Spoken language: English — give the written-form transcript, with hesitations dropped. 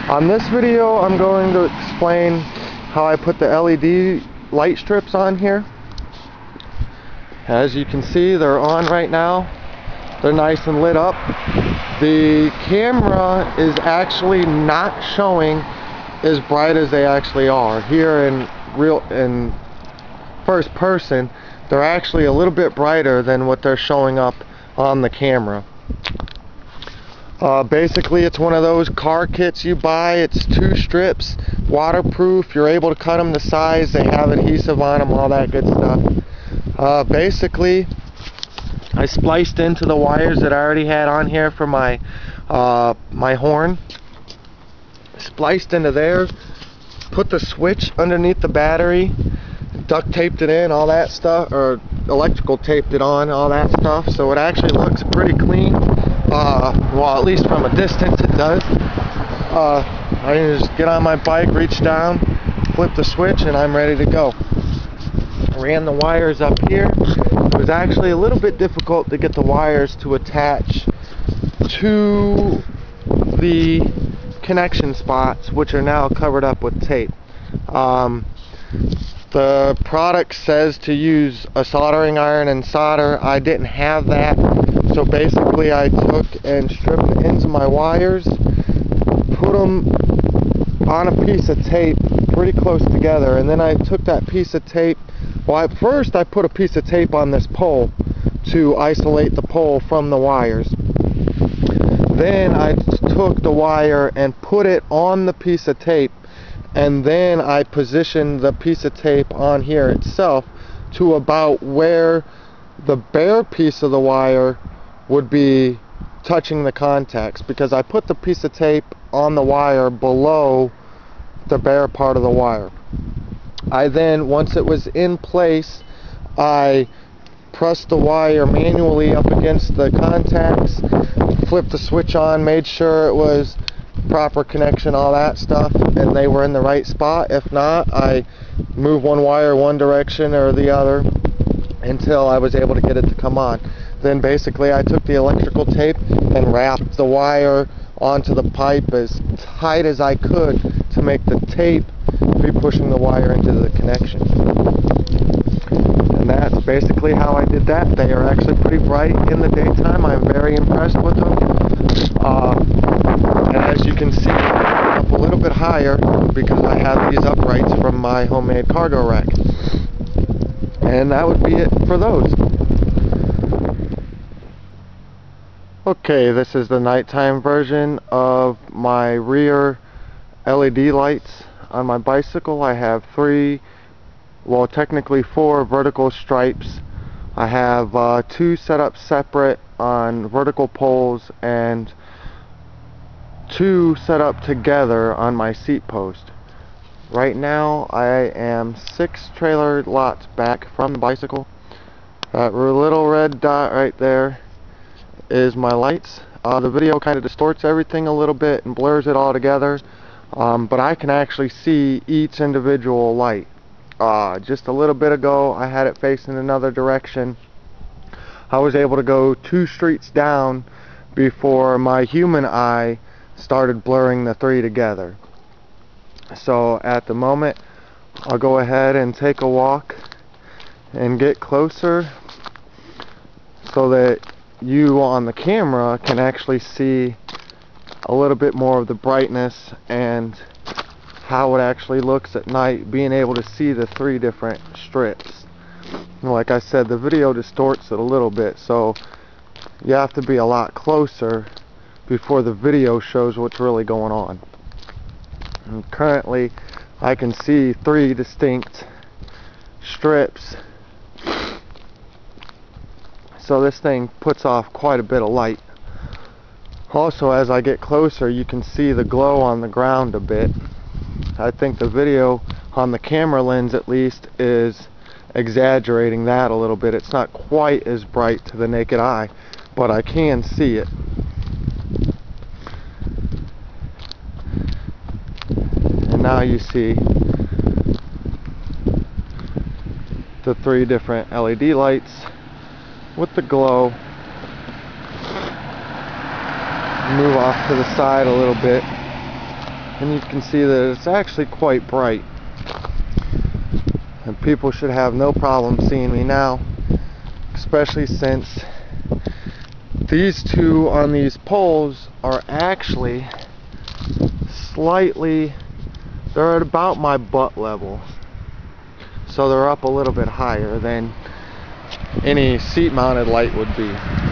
On this video, I'm going to explain how I put the LED light strips on here. As you can see, they're on right now. They're nice and lit up. The camera is actually not showing as bright as they actually are. Here in first person, they're actually a little bit brighter than what they're showing up on the camera. Basically, it's one of those car kits you buy. It's 2 strips, waterproof. You're able to cut them to size. They have adhesive on them, all that good stuff. Basically, I spliced into the wires that I already had on here for my my horn. Spliced into there. Put the switch underneath the battery. Duct taped it in, all that stuff, or electrical taped it on, all that stuff. So it actually looks pretty clean. Well, at least from a distance it does. I can just get on my bike, reach down, flip the switch, and I'm ready to go. I ran the wires up here. It was actually a little bit difficult to get the wires to attach to the connection spots, which are now covered up with tape. The product says to use a soldering iron and solder. I didn't have that, so basically I took and stripped the ends of my wires, put them on a piece of tape pretty close together, and then I took that piece of tape. Well, at first I put a piece of tape on this pole to isolate the pole from the wires. Then I took the wire and put it on the piece of tape, and then I positioned the piece of tape on here itself to about where the bare piece of the wire would be touching the contacts, because I put the piece of tape on the wire below the bare part of the wire. I then, once it was in place, I pressed the wire manually up against the contacts, flipped the switch on, made sure it was proper connection, all that stuff, and they were in the right spot. If not, I moved one wire one direction or the other until I was able to get it to come on. Then basically I took the electrical tape and wrapped the wire onto the pipe as tight as I could to make the tape be pushing the wire into the connection. And that's basically how I did that. They are actually pretty bright in the daytime. I'm very impressed with them. And as you can see, I'm up a little bit higher because I have these uprights from my homemade cargo rack. And that would be it for those. Okay, this is the nighttime version of my rear LED lights on my bicycle. I have 3, well, technically 4 vertical stripes. I have 2 set up separate on vertical poles and 2 set up together on my seat post. Right now I am 6 trailer lots back from the bicycle. That little red dot right there is my lights. The video kind of distorts everything a little bit and blurs it all together, but I can actually see each individual light. Just a little bit ago I had it facing another direction. I was able to go 2 streets down before my human eye started blurring the 3 together. So at the moment I'll go ahead and take a walk and get closer so that you on the camera can actually see a little bit more of the brightness and how it actually looks at night, being able to see the 3 different strips. And like I said, the video distorts it a little bit, so you have to be a lot closer before the video shows what's really going on. And currently I can see 3 distinct strips, so this thing puts off quite a bit of light. Also, as I get closer, you can see the glow on the ground a bit. I think the video on the camera lens at least is exaggerating that a little bit. It's not quite as bright to the naked eye, but I can see it. And now you see the 3 different LED lights with the glow. Move off to the side a little bit. and you can see that it's actually quite bright, and people should have no problem seeing me now, especially since these two on these poles are actually slightly, they're at about my butt level, so they're up a little bit higher than any seat mounted light would be.